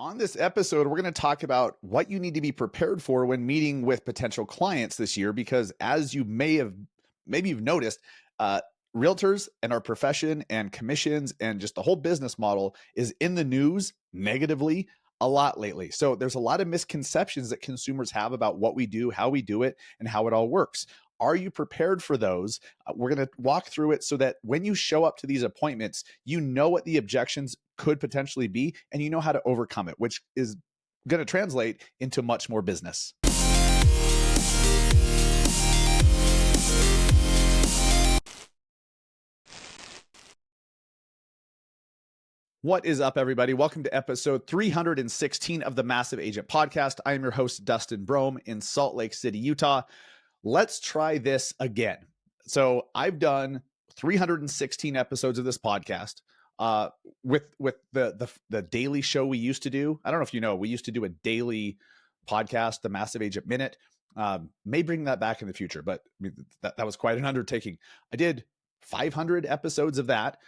On this episode, we're going to talk about what you need to be prepared for when meeting with potential clients this year, because as you maybe you've noticed, realtors and our profession and commissions and just the whole business model is in the news negatively a lot lately. So there's a lot of misconceptions that consumers have about what we do, how we do it, and how it all works. Are you prepared for those? We're going to walk through it so that when you show up to these appointments, you know what the objections could potentially be and you know how to overcome it, which is going to translate into much more business. What is up, everybody? Welcome to episode 316 of the Massive Agent Podcast. I am your host, Dustin Brohm, in Salt Lake City, Utah. Let's try this again. So I've done 316 episodes of this podcast with the daily show we used to do. I don't know if you know, we used to do a daily podcast, the Massive Agent Minute. May bring that back in the future, but I mean, that was quite an undertaking. I did 500 episodes of that,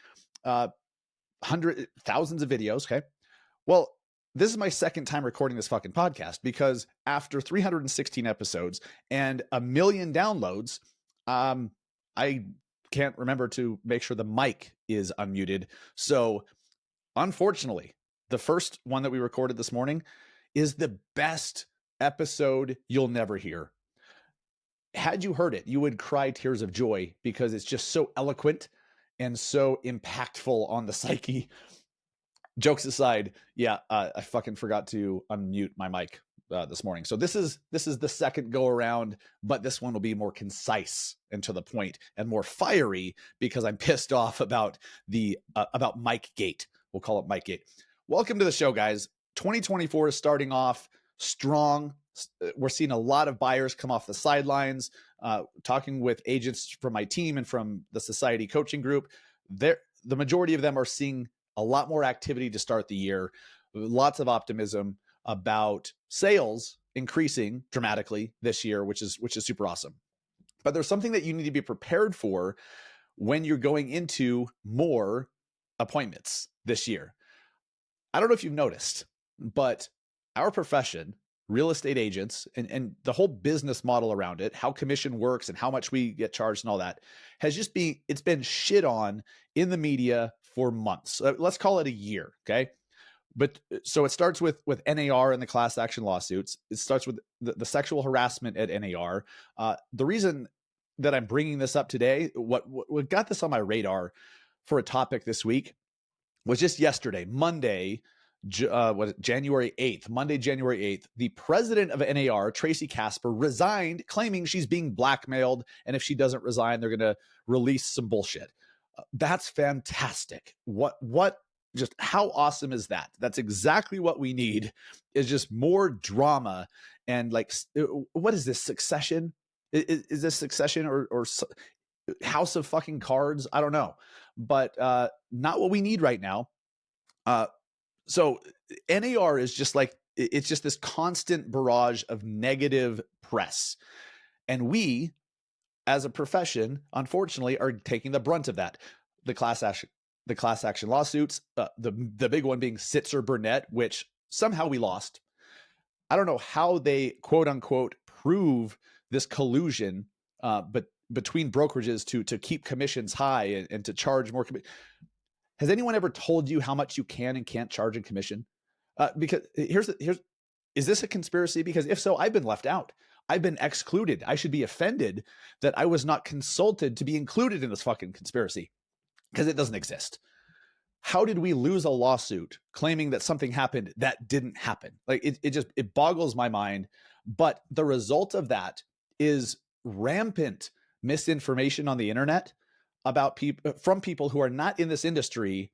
thousands of videos. Okay. Well, this is my second time recording this fucking podcast because after 316 episodes and 1 million downloads, I can't remember to make sure the mic is unmuted. So unfortunately, the first one that we recorded this morning is the best episode you'll never hear. Had you heard it, you would cry tears of joy because it's just so eloquent and so impactful on the psyche. Jokes aside, yeah, I fucking forgot to unmute my mic this morning. So this is the second go around, but this one will be more concise and to the point and more fiery because I'm pissed off about Mike Gate. We'll call it Mike Gate. Welcome to the show, guys. 2024 is starting off strong. We're seeing a lot of buyers come off the sidelines. Talking with agents from my team and from the society coaching group, the majority of them are seeing a lot more activity to start the year. Lots of optimism about sales increasing dramatically this year, which is super awesome. But there's something that you need to be prepared for when you're going into more appointments this year. I don't know if you've noticed, but our profession, real estate agents, and the whole business model around it, how commission works and how much we get charged and all that, it's been shit on in the media for months. Let's call it a year, okay? But so it starts with NAR and the class action lawsuits. It starts with the sexual harassment at NAR. The reason that I'm bringing this up today, what got this on my radar for a topic this week was just yesterday, Monday, January 8th, Monday, January 8th, the president of NAR, Tracy Casper, resigned, claiming she's being blackmailed. And if she doesn't resign, they're going to release some bullshit. That's fantastic. Just how awesome is that? That's exactly what we need, is just more drama. And like, what is this, Succession? Is this Succession or House of fucking Cards? I don't know, but not what we need right now. So NAR is just like, it's just this constant barrage of negative press. And we, as a profession, unfortunately, are taking the brunt of that. The class action lawsuits, the big one being Sitzer-Burnett, which somehow we lost. I don't know how they, quote unquote, prove this collusion but between brokerages to keep commissions high and to charge more. Has anyone ever told you how much you can and can't charge in commission? Because is this a conspiracy? Because if so, I've been left out. I've been excluded. I should be offended that I was not consulted to be included in this fucking conspiracy, because it doesn't exist. How did we lose a lawsuit claiming that something happened that didn't happen? Like it boggles my mind. But the result of that is rampant misinformation on the internet about from people who are not in this industry,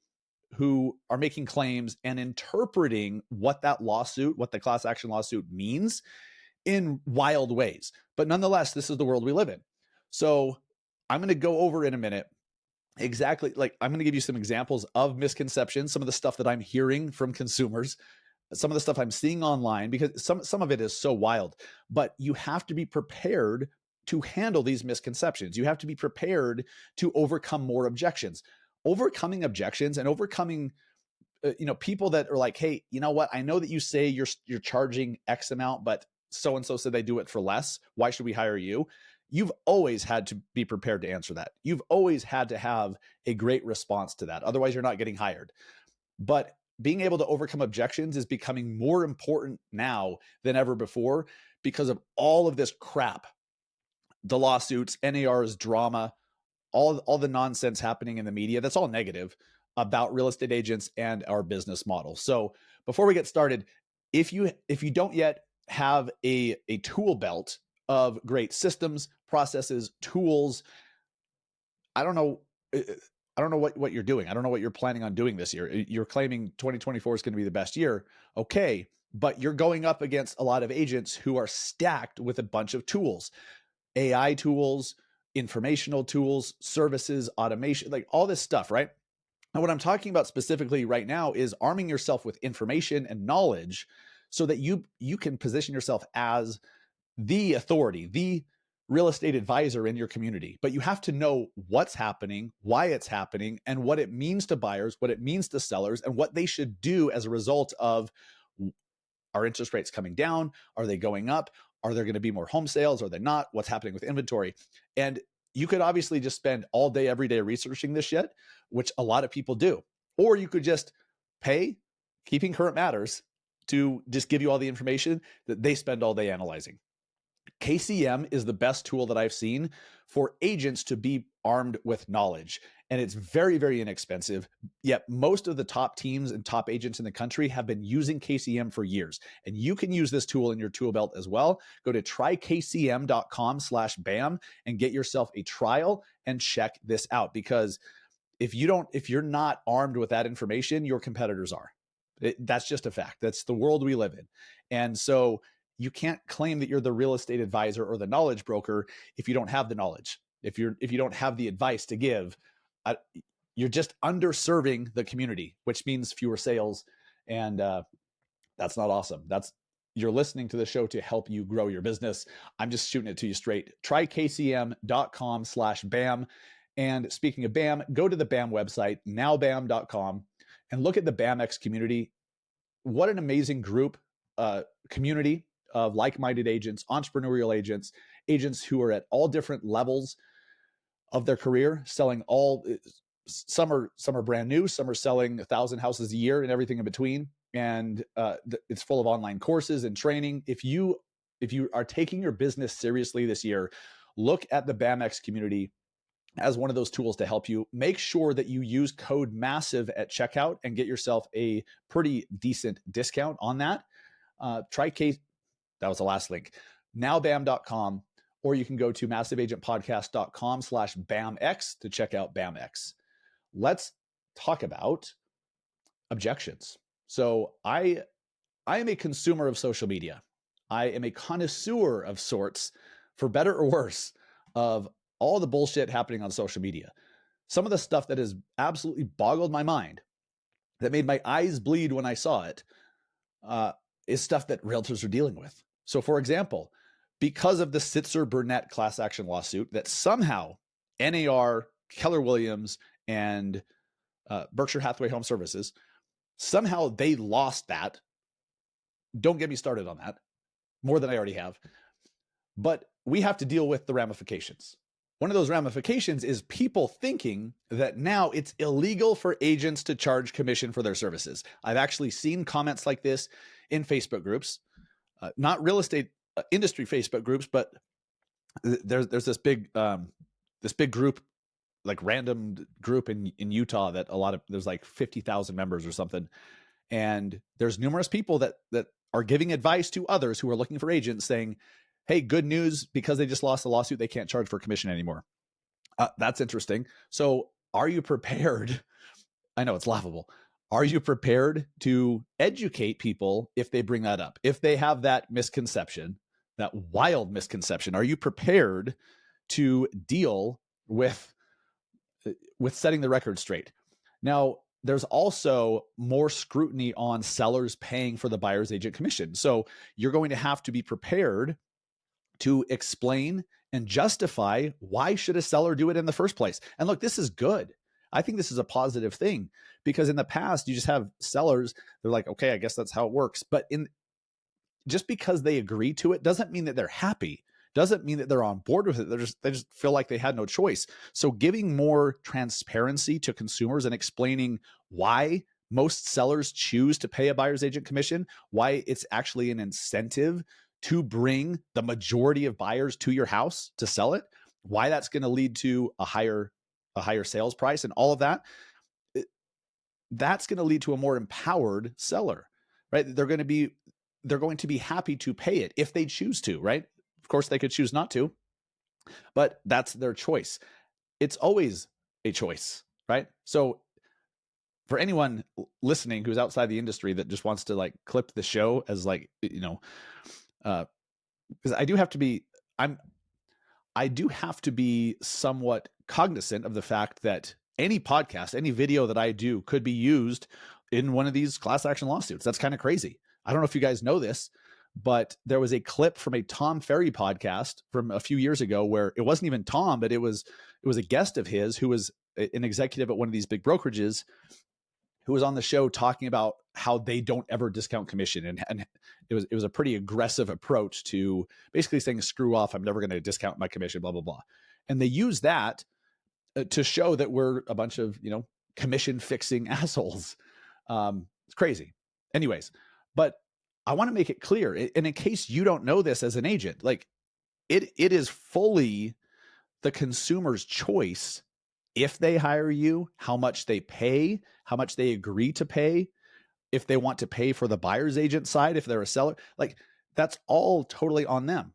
who are making claims and interpreting what the class action lawsuit means in wild ways. But nonetheless, this is the world we live in. So I'm going to go over in a minute exactly, like, I'm going to give you some examples of misconceptions, some of the stuff that I'm hearing from consumers, some of the stuff I'm seeing online, because some of it is so wild. But you have to be prepared to handle these misconceptions. You have to be prepared to overcome more objections. Overcoming objections and overcoming people that are like, hey, you know what? I know that you say you're charging X amount, but so-and-so said they do it for less. Why should we hire you? You've always had to be prepared to answer that. You've always had to have a great response to that. Otherwise, you're not getting hired. But being able to overcome objections is becoming more important now than ever before because of all of this crap, the lawsuits, NAR's drama, all the nonsense happening in the media. That's all negative about real estate agents and our business model. So before we get started, if you don't yet have a tool belt of great systems, processes, tools, I don't know what you're doing. I don't know what you're planning on doing this year. You're claiming 2024 is going to be the best year. Okay, but you're going up against a lot of agents who are stacked with a bunch of tools, AI tools, informational tools, services, automation, like all this stuff, right? And what I'm talking about specifically right now is arming yourself with information and knowledge so that you can position yourself as the authority, the real estate advisor in your community. But you have to know what's happening, why it's happening, and what it means to buyers, what it means to sellers, and what they should do as a result of, are interest rates coming down? Are they going up? Are there going to be more home sales? Are they not? What's happening with inventory? And you could obviously just spend all day, every day researching this shit, which a lot of people do. Or you could just pay Keeping Current Matters to just give you all the information that they spend all day analyzing. KCM is the best tool that I've seen for agents to be armed with knowledge. And it's very, very inexpensive. Yet most of the top teams and top agents in the country have been using KCM for years. And you can use this tool in your tool belt as well. Go to trykcm.com/BAM and get yourself a trial and check this out. Because if you're not armed with that information, your competitors are. That's just a fact. That's the world we live in. And so you can't claim that you're the real estate advisor or the knowledge broker if you don't have the knowledge. If you don't have the advice to give, you're just underserving the community, which means fewer sales. And that's not awesome. You're listening to the show to help you grow your business. I'm just shooting it to you straight. trykcm.com/BAM. And speaking of BAM, go to the BAM website, nowbam.com, and look at the BAMX community. What an amazing group, community of like-minded agents, entrepreneurial agents, agents who are at all different levels of their career, selling some are brand new, some are selling 1,000 houses a year and everything in between. And it's full of online courses and training. If you are taking your business seriously this year, look at the BAMX community as one of those tools to help you. Make sure that you use code MASSIVE at checkout and get yourself a pretty decent discount on that. That was the last link, nowbam.com, or you can go to massiveagentpodcast.com/BAMX to check out BAMX. Let's talk about objections. So I am a consumer of social media. I am a connoisseur of sorts, for better or worse, of all the bullshit happening on social media. Some of the stuff that has absolutely boggled my mind, that made my eyes bleed when I saw it, is stuff that realtors are dealing with. So for example, because of the Sitzer-Burnett class action lawsuit that somehow NAR, Keller Williams, and Berkshire Hathaway Home Services, somehow they lost that. Don't get me started on that, more than I already have. But we have to deal with the ramifications. One of those ramifications is people thinking that now it's illegal for agents to charge commission for their services. I've actually seen comments like this in Facebook groups, not real estate industry Facebook groups, but there's this big group, like random group in Utah that there's like 50,000 members or something. And there's numerous people that are giving advice to others who are looking for agents saying, hey, good news, because they just lost the lawsuit, they can't charge for commission anymore. That's interesting. So are you prepared? I know it's laughable. Are you prepared to educate people if they bring that up? If they have that misconception, that wild misconception, are you prepared to deal with setting the record straight? Now, there's also more scrutiny on sellers paying for the buyer's agent commission. So you're going to have to be prepared to explain and justify why should a seller do it in the first place. And look, this is good. I think this is a positive thing, because in the past you just have sellers, they're like, okay, I guess that's how it works. But just because they agree to it doesn't mean that they're happy, doesn't mean that they're on board with it. They just feel like they had no choice. So giving more transparency to consumers and explaining why most sellers choose to pay a buyer's agent commission, why it's actually an incentive to bring the majority of buyers to your house to sell it, why that's going to lead to a higher sales price and all of that, that's going to lead to a more empowered seller, right? They're going to be happy to pay it if they choose to, right? Of course, they could choose not to, but that's their choice. It's always a choice, right? So for anyone listening who's outside the industry that just wants to like clip the show as like, because I do have to be somewhat cognizant of the fact that any podcast, any video that I do could be used in one of these class action lawsuits. That's kind of crazy. I don't know if you guys know this, but there was a clip from a Tom Ferry podcast from a few years ago where it wasn't even Tom, but it was a guest of his who was an executive at one of these big brokerages, who was on the show talking about how they don't ever discount commission. And it was a pretty aggressive approach to basically saying, screw off, I'm never going to discount my commission, blah, blah, blah. And they use that to show that we're a bunch of, commission fixing assholes. It's crazy. Anyways, but I want to make it clear. And in case you don't know this as an agent, like it is fully the consumer's choice if they hire you, how much they pay, how much they agree to pay, if they want to pay for the buyer's agent side, if they're a seller, like that's all totally on them.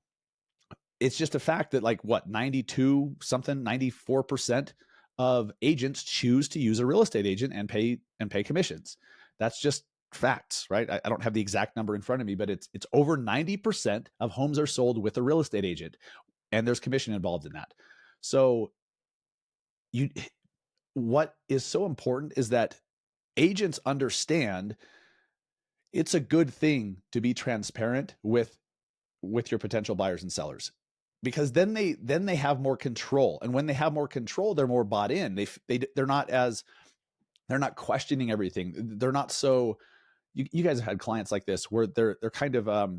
It's just a fact that 94% of agents choose to use a real estate agent and pay commissions. That's just facts, right? I don't have the exact number in front of me, but it's over 90% of homes are sold with a real estate agent, and there's commission involved in that. So what is so important is that agents understand it's a good thing to be transparent with your potential buyers and sellers, because then they have more control. And when they have more control, they're more bought in. They're not questioning everything. They're not so, you guys have had clients like this where they're kind of,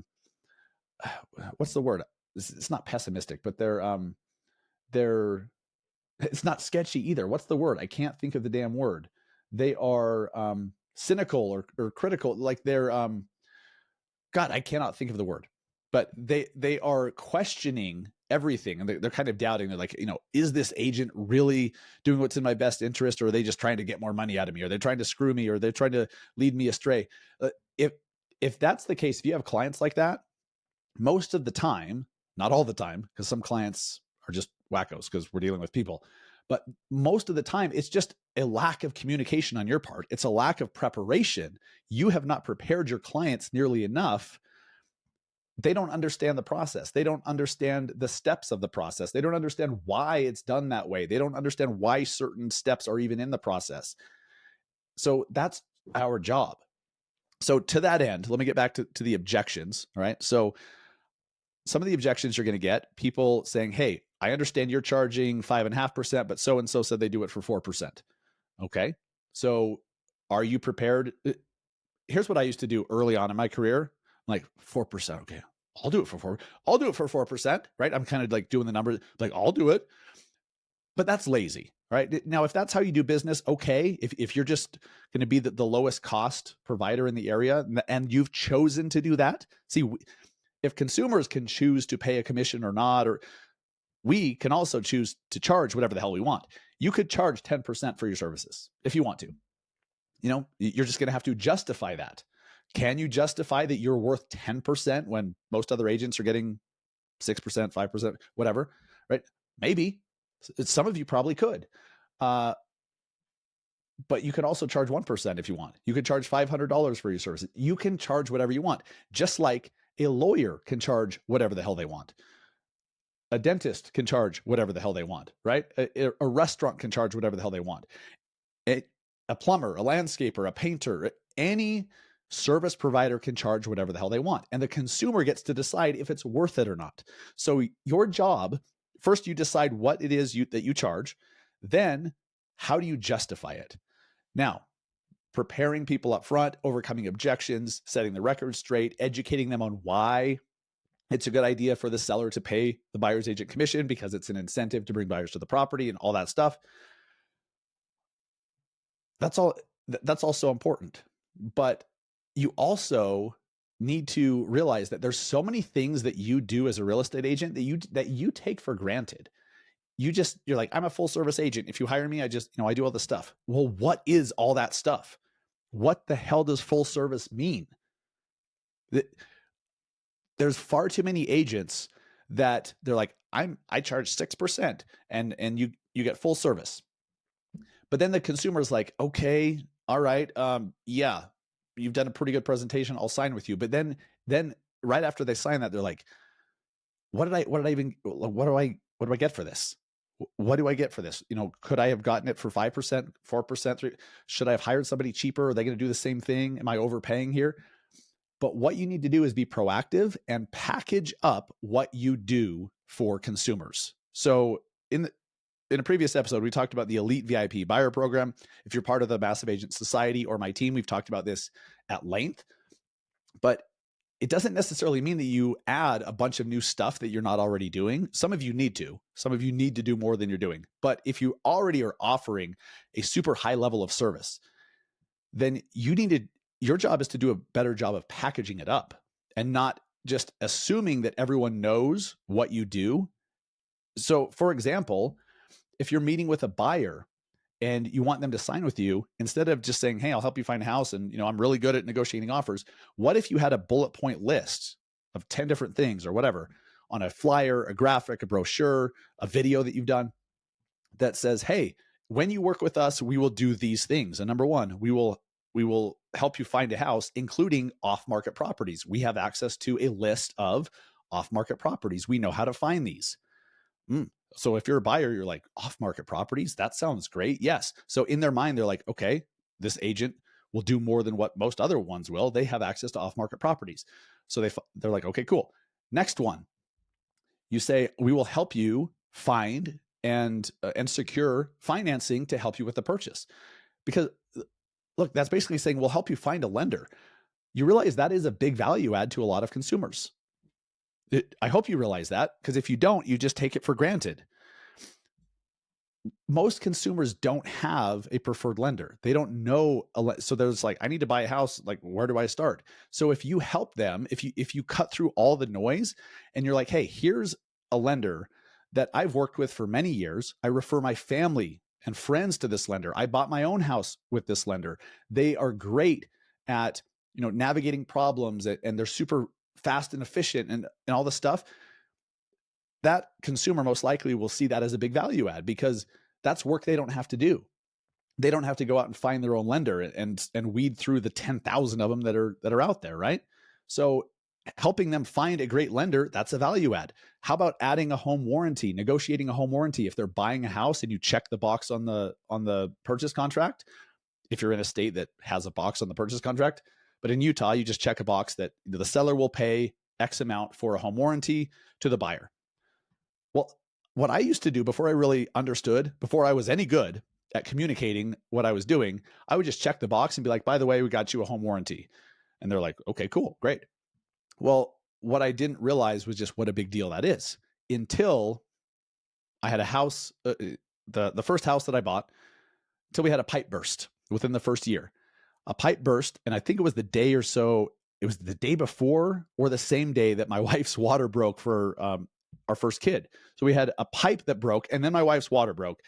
what's the word? It's not pessimistic, but it's not sketchy either. What's the word? I can't think of the damn word. They are cynical or critical. Like they're, God, I cannot think of the word, but they are questioning everything, and they're kind of doubting. They're like, is this agent really doing what's in my best interest, or are they just trying to get more money out of me, or they're trying to screw me, or they're trying to lead me astray? If that's the case, if you have clients like that, most of the time, not all the time, because some clients are just wackos because we're dealing with people, but most of the time it's just a lack of communication on your part. It's a lack of preparation. You have not prepared your clients nearly enough. They don't understand the process. They don't understand the steps of the process. They don't understand why it's done that way. They don't understand why certain steps are even in the process. So that's our job. So to that end, let me get back to the objections. All right. So some of the objections you're going to get, people saying, hey, I understand you're charging 5.5%, but so-and-so said they do it for 4%. Okay. So are you prepared? Here's what I used to do early on in my career. I'm like, 4%. Okay. I'll do it for 4%. I'll do it for 4%. Right. I'm kind of like doing the numbers, like I'll do it, but that's lazy. Right. Now, if that's how you do business, okay. If you're just going to be the lowest cost provider in the area and you've chosen to do that, see, if consumers can choose to pay a commission or not, or we can also choose to charge whatever the hell we want. You could charge 10% for your services if you want to. You're just going to have to justify that. Can you justify that you're worth 10% when most other agents are getting 6%, 5%, whatever, right? Maybe. Some of you probably could. But you can also charge 1% if you want. You could charge $500 for your services. You can charge whatever you want, just like a lawyer can charge whatever the hell they want. A dentist can charge whatever the hell they want, right? A restaurant can charge whatever the hell they want. A plumber, a landscaper, a painter, any service provider can charge whatever the hell they want. And the consumer gets to decide if it's worth it or not. So your job, first you decide what it is that you charge, then how do you justify it? Now, preparing people up front, overcoming objections, setting the record straight, educating them on why it's a good idea for the seller to pay the buyer's agent commission because it's an incentive to bring buyers to the property and all that stuff. That's also important. But you also need to realize that there's so many things that you do as a real estate agent that you take for granted. You're like, I'm a full service agent. If you hire me, I do all this stuff. Well, what is all that stuff? What the hell does full service mean? There's far too many agents that they're like, I charge 6% and you get full service. But then the consumer's like, okay, all right, yeah, you've done a pretty good presentation. I'll sign with you. But then right after they sign that, they're like, what do I get for this? What do I get for this? Could I have gotten it for 5%, 4%, 3%? Should I have hired somebody cheaper? Are they going to do the same thing? Am I overpaying here? But what you need to do is be proactive and package up what you do for consumers. So in a previous episode, we talked about the Elite VIP Buyer Program. If you're part of the Massive Agent Society or my team, we've talked about this at length. But it doesn't necessarily mean that you add a bunch of new stuff that you're not already doing. Some of you need to. Some of you need to do more than you're doing. But if you already are offering a super high level of service, then your job is to do a better job of packaging it up and not just assuming that everyone knows what you do. So, for example, if you're meeting with a buyer and you want them to sign with you, instead of just saying, hey, I'll help you find a house and I'm really good at negotiating offers, what if you had a bullet point list of 10 different things or whatever on a flyer, a graphic, a brochure, a video that you've done that says, hey, when you work with us, we will do these things. And number one, we will help you find a house, including off-market properties. We have access to a list of off-market properties. We know how to find these. So if you're a buyer, you're like, off-market properties? That sounds great. Yes. So in their mind, they're like, okay, this agent will do more than what most other ones will. They have access to off-market properties. So they're like, okay, cool. Next one, you say, we will help you find and secure financing to help you with the purchase. Because look, that's basically saying we'll help you find a lender. You realize that is a big value add to a lot of consumers. I hope you realize that, because if you don't, you just take it for granted. Most consumers don't have a preferred lender. They don't know. So there's like, I need to buy a house. Like, where do I start? So if you help them, if you cut through all the noise and you're like, hey, here's a lender that I've worked with for many years. I refer my family and friends to this lender. I bought my own house with this lender. They are great at, navigating problems, and they're super fast and efficient and all the stuff. That consumer most likely will see that as a big value add, because that's work they don't have to do. They don't have to go out and find their own lender and weed through the 10,000 of them that are out there, right? So helping them find a great lender, that's a value add. How about adding a home warranty, negotiating a home warranty? If they're buying a house and you check the box on the purchase contract, if you're in a state that has a box on the purchase contract, but in Utah, you just check a box that the seller will pay X amount for a home warranty to the buyer. Well, what I used to do before I really understood, before I was any good at communicating what I was doing, I would just check the box and be like, by the way, we got you a home warranty. And they're like, okay, cool, great. Well, what I didn't realize was just what a big deal that is, until I had a house, the first house that I bought, until we had a pipe burst within the first year. A pipe burst, and I think it was the day or so, it was the day before or the same day that my wife's water broke for our first kid. So we had a pipe that broke, and then my wife's water broke.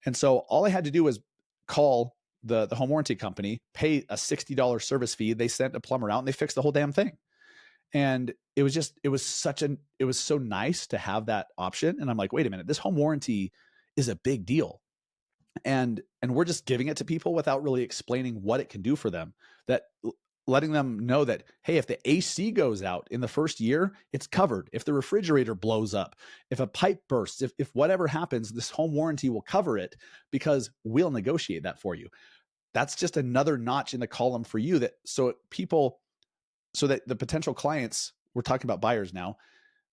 And so all I had to do was call the home warranty company, pay a $60 service fee. They sent a plumber out and they fixed the whole damn thing. And it was so nice to have that option. And I'm like, wait a minute, this home warranty is a big deal. And we're just giving it to people without really explaining what it can do for them. That letting them know that, hey, if the AC goes out in the first year, it's covered. If the refrigerator blows up, if a pipe bursts, if whatever happens, this home warranty will cover it, because we'll negotiate that for you. That's just another notch in the column for you, so that the potential clients, we're talking about buyers now,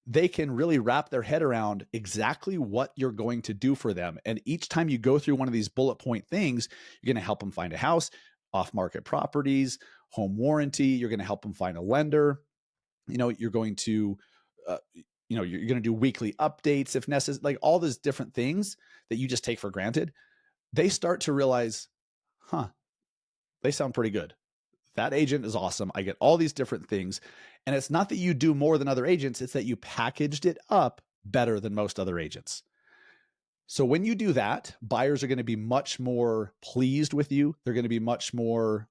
they can really wrap their head around exactly what you're going to do for them. And each time you go through one of these bullet point things, you're going to help them find a house, off-market properties, home warranty. You're going to help them find a lender. You're going to, you're going to do weekly updates if necessary, like all those different things that you just take for granted. They start to realize, they sound pretty good. That agent is awesome. I get all these different things. And it's not that you do more than other agents, it's that you packaged it up better than most other agents. So when you do that, buyers are going to be much more pleased with you. They're going to be much more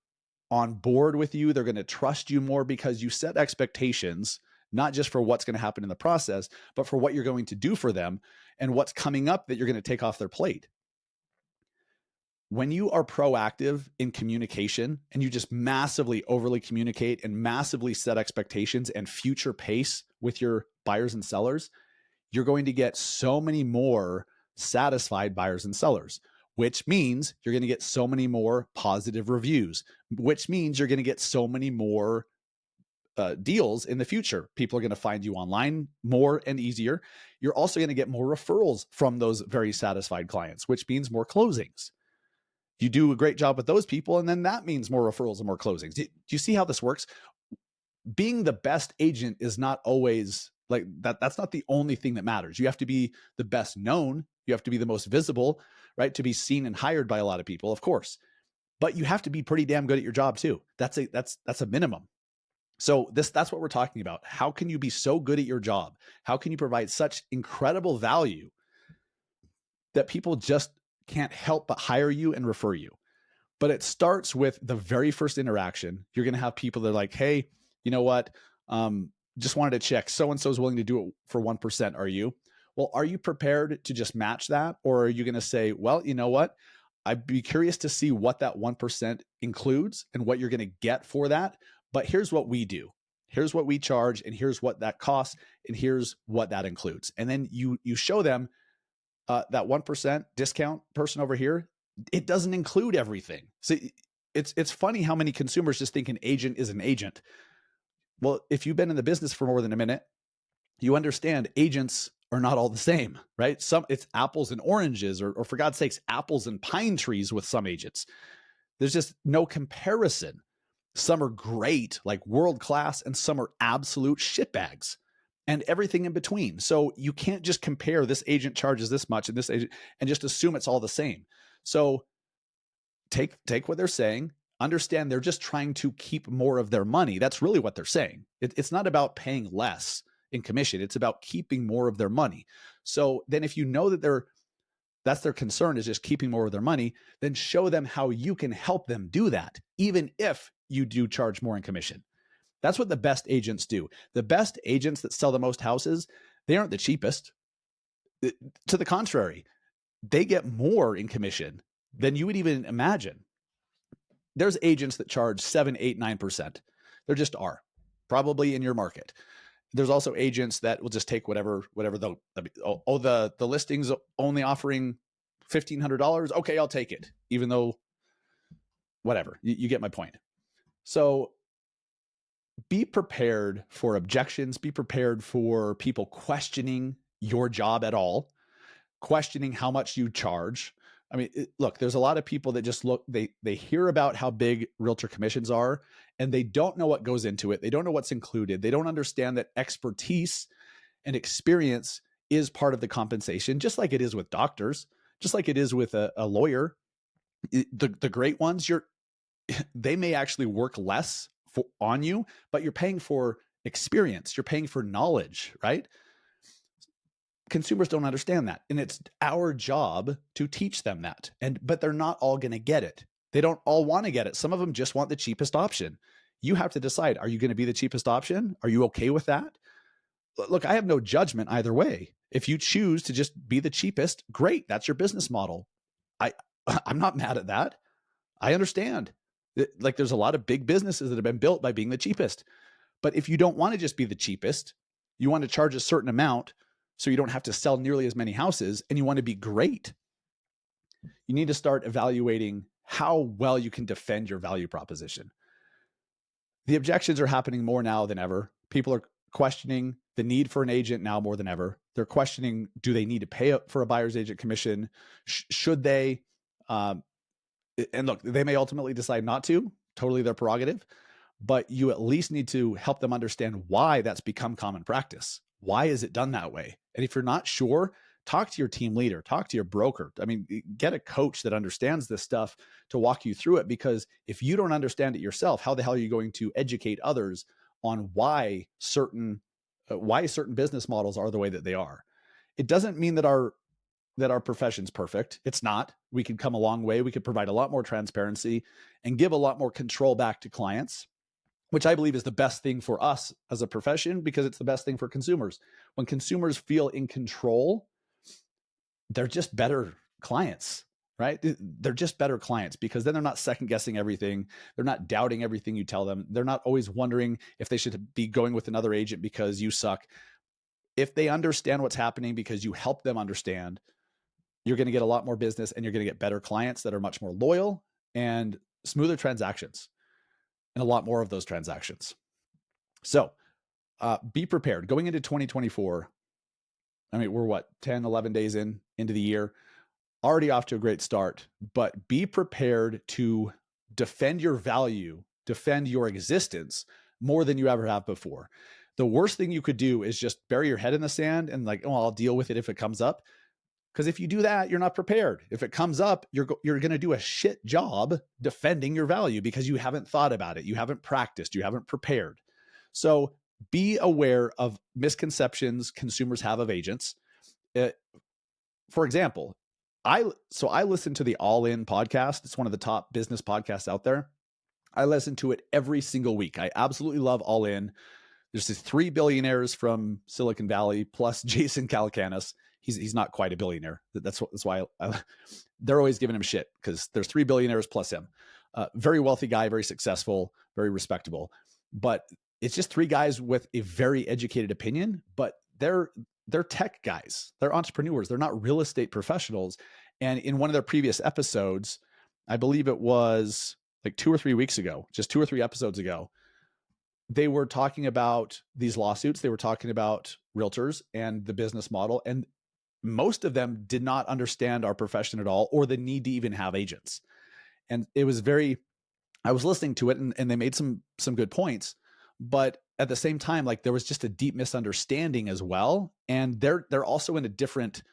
on board with you. They're going to trust you more because you set expectations, not just for what's going to happen in the process, but for what you're going to do for them and what's coming up that you're going to take off their plate. When you are proactive in communication and you just massively overly communicate and massively set expectations and future pace with your buyers and sellers, you're going to get so many more satisfied buyers and sellers, which means you're going to get so many more positive reviews, which means you're going to get so many more deals in the future. People are going to find you online more and easier. You're also going to get more referrals from those very satisfied clients, which means more closings. You do a great job with those people, and then that means more referrals and more closings. Do you see how this works? Being the best agent is not always like that. That's not the only thing that matters. You have to be the best known. You have to be the most visible, right? To be seen and hired by a lot of people, of course. But you have to be pretty damn good at your job too. That's a minimum. So that's what we're talking about. How can you be so good at your job? How can you provide such incredible value that people just can't help but hire you and refer you? But it starts with the very first interaction. You're going to have people that are like, hey, you know what? Just wanted to check. So-and-so is willing to do it for 1%. Are you? Well, are you prepared to just match that? Or are you going to say, well, you know what? I'd be curious to see what that 1% includes and what you're going to get for that. But here's what we do. Here's what we charge, and here's what that costs, and here's what that includes. And then you show them that 1% discount person over here. It doesn't include everything. So it's funny how many consumers just think an agent is an agent. Well, if you've been in the business for more than a minute, you understand agents are not all the same, right? It's apples and oranges, or for God's sakes, apples and pine trees with some agents. There's just no comparison. Some are great, like world-class, and some are absolute shitbags, and everything in between. So you can't just compare this agent charges this much and this agent and just assume it's all the same. So take what they're saying, understand they're just trying to keep more of their money. That's really what they're saying. It's not about paying less in commission. It's about keeping more of their money. So then if you know that that's their concern, is just keeping more of their money, then show them how you can help them do that, even if you do charge more in commission. That's what the best agents do. The best agents that sell the most houses, they aren't the cheapest. To the contrary, they get more in commission than you would even imagine. There's agents that charge 7, 8, 9%. There just are, probably in your market. There's also agents that will just take whatever the listing's only offering $1,500. Okay, I'll take it, even though whatever. You get my point. So be prepared for objections. Be prepared for people questioning your job at all, questioning how much you charge. I mean, look, there's a lot of people that just they hear about how big realtor commissions are, and they don't know what goes into it. They don't know what's included. They don't understand that expertise and experience is part of the compensation, just like it is with doctors, just like it is with a lawyer. The great ones, they may actually work less on you, but you're paying for experience. You're paying for knowledge, right? Consumers don't understand that. And it's our job to teach them that. But they're not all going to get it. They don't all want to get it. Some of them just want the cheapest option. You have to decide, are you going to be the cheapest option? Are you okay with that? Look, I have no judgment either way. If you choose to just be the cheapest, great. That's your business model. I'm not mad at that. I understand. Like, there's a lot of big businesses that have been built by being the cheapest. But if you don't want to just be the cheapest, you want to charge a certain amount so you don't have to sell nearly as many houses, and you want to be great, you need to start evaluating how well you can defend your value proposition. The objections are happening more now than ever. People are questioning the need for an agent now more than ever. They're questioning, do they need to pay for a buyer's agent commission? Should they? And look, they may ultimately decide not to, totally their prerogative, but you at least need to help them understand why that's become common practice. Why is it done that way? And if you're not sure, talk to your team leader, talk to your broker. I mean, get a coach that understands this stuff to walk you through it, because if you don't understand it yourself, how the hell are you going to educate others on why certain business models are the way that they are? It doesn't mean that our profession's perfect. It's not. We could come a long way. We could provide a lot more transparency and give a lot more control back to clients, which I believe is the best thing for us as a profession, because it's the best thing for consumers. When consumers feel in control, they're just better clients, right? They're just better clients, because then they're not second guessing everything. They're not doubting everything you tell them. They're not always wondering if they should be going with another agent because you suck. If they understand what's happening because you help them understand, you're going to get a lot more business, and you're going to get better clients that are much more loyal and smoother transactions, and a lot more of those transactions. So be prepared going into 2024. I mean, we're 10, 11 days into the year, already off to a great start, but be prepared to defend your value, defend your existence more than you ever have before. The worst thing you could do is just bury your head in the sand and like, oh, I'll deal with it if it comes up. Because if you do that, you're not prepared. If it comes up, you're going to do a shit job defending your value because you haven't thought about it. You haven't practiced. You haven't prepared. So be aware of misconceptions consumers have of agents. For example, I listen to the All In podcast. It's one of the top business podcasts out there. I listen to it every single week. I absolutely love All In. There's these 3 billionaires from Silicon Valley plus Jason Calacanis. He's not quite a billionaire. That's why they're always giving him shit, because there's 3 billionaires plus him. Very wealthy guy, very successful, very respectable. But it's just 3 guys with a very educated opinion, but they're tech guys. They're entrepreneurs. They're not real estate professionals. And in one of their previous episodes, I believe it was like 2 or 3 weeks ago, just 2 or 3 episodes ago, they were talking about these lawsuits. They were talking about realtors and the business model. And most of them did not understand our profession at all, or the need to even have agents. And it was I was listening to it, and they made some good points, but at the same time, like, there was just a deep misunderstanding as well. And they're also in a different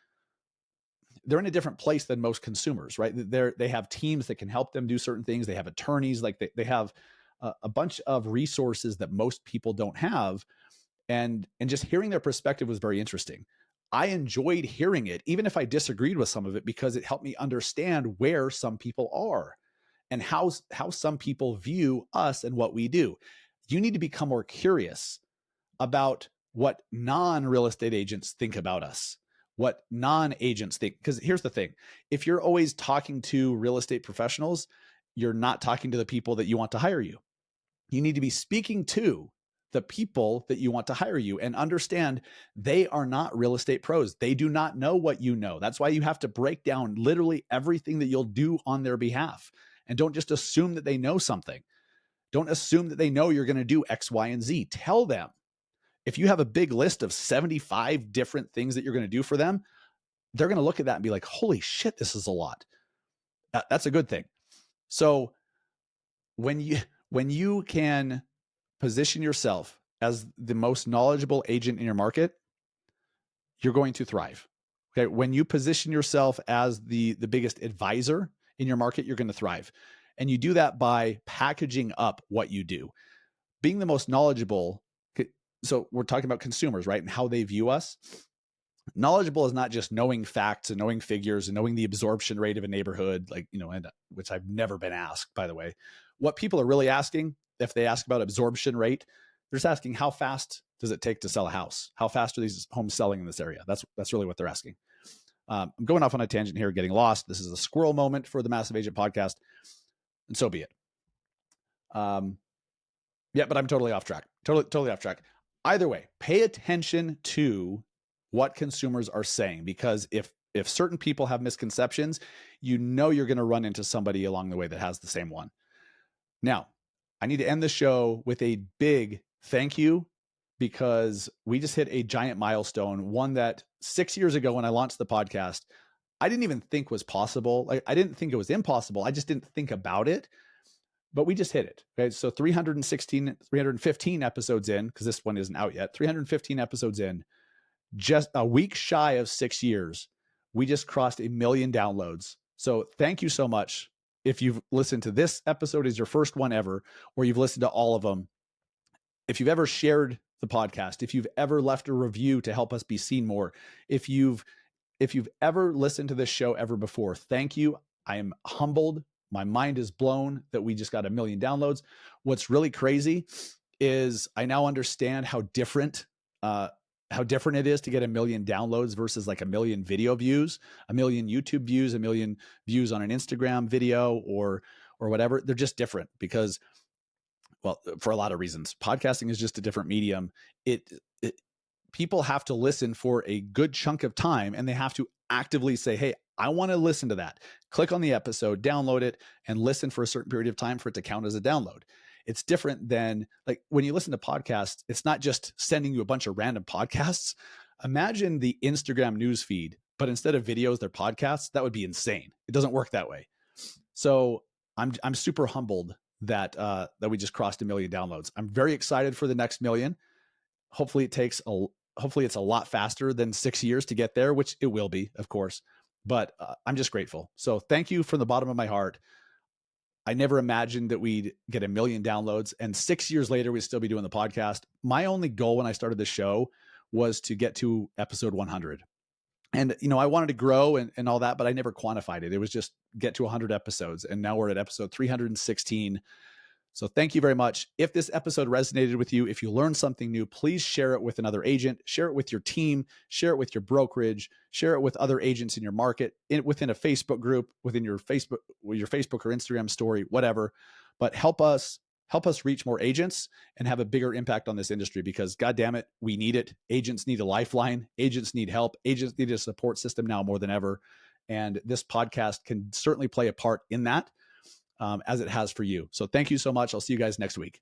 place than most consumers, right? They have teams that can help them do certain things. They have attorneys, like they have a bunch of resources that most people don't have. And just hearing their perspective was very interesting. I enjoyed hearing it, even if I disagreed with some of it, because it helped me understand where some people are and how some people view us and what we do. You need to become more curious about what non-real estate agents think about us, what non-agents think. Because here's the thing. If you're always talking to real estate professionals, you're not talking to the people that you want to hire you. You need to be speaking to the people that you want to hire you, and understand they are not real estate pros. They do not know what you know. That's why you have to break down literally everything that you'll do on their behalf. And don't just assume that they know something. Don't assume that they know you're going to do X, Y, and Z. Tell them. If you have a big list of 75 different things that you're going to do for them, they're going to look at that and be like, holy shit, this is a lot. That's a good thing. So when you can position yourself as the most knowledgeable agent in your market, you're going to thrive. Okay. When you position yourself as the biggest advisor in your market, you're going to thrive. And you do that by packaging up what you do. Being the most knowledgeable. So we're talking about consumers, right? And how they view us. Knowledgeable is not just knowing facts and knowing figures and knowing the absorption rate of a neighborhood, like, and which I've never been asked, by the way. What people are really asking, if they ask about absorption rate, they're just asking, how fast does it take to sell a house? How fast are these homes selling in this area? That's really what they're asking. I'm going off on a tangent here, getting lost. This is a squirrel moment for the Massive Agent podcast, and so be it. Yeah, but I'm totally off track. Totally off track. Either way, pay attention to what consumers are saying, because if certain people have misconceptions, you're going to run into somebody along the way that has the same one. Now, I need to end the show with a big thank you because we just hit a giant milestone, one that 6 years ago when I launched the podcast, I didn't even think was possible. Like, I didn't think it was impossible. I just didn't think about it, but we just hit it. Okay. So 315 episodes in, because this one isn't out yet, 315 episodes in, just a week shy of 6 years, we just crossed 1 million downloads. So thank you so much. If you've listened to this episode as your first one ever, or you've listened to all of them, if you've ever shared the podcast, if you've ever left a review to help us be seen more, if you've ever listened to this show ever before, thank you. I am humbled. My mind is blown that we just got 1 million downloads. What's really crazy is I now understand how different it is to get 1 million downloads versus like 1 million video views, 1 million YouTube views, 1 million views on an Instagram video or whatever. They're just different because, well, for a lot of reasons. Podcasting is just a different medium. People have to listen for a good chunk of time, and they have to actively say, hey, I want to listen to that. Click on the episode, download it, and listen for a certain period of time for it to count as a download. It's different than, like, when you listen to podcasts, it's not just sending you a bunch of random podcasts. Imagine the Instagram news feed, but instead of videos, they're podcasts. That would be insane. It doesn't work that way. So I'm super humbled that we just crossed 1 million downloads. I'm very excited for the next million. Hopefully it's a lot faster than 6 years to get there, which it will be, of course, but I'm just grateful. So thank you from the bottom of my heart. I never imagined that we'd get 1 million downloads, and 6 years later, we'd still be doing the podcast. My only goal when I started the show was to get to episode 100. And, I wanted to grow and all that, but I never quantified it. It was just get to 100 episodes. And now we're at episode 316. So thank you very much. If this episode resonated with you, if you learned something new, please share it with another agent, share it with your team, share it with your brokerage, share it with other agents in your market, within a Facebook group, within your Facebook or Instagram story, whatever. But help us reach more agents and have a bigger impact on this industry, because God damn it, we need it. Agents need a lifeline. Agents need help. Agents need a support system now more than ever. And this podcast can certainly play a part in that. As it has for you. So thank you so much. I'll see you guys next week.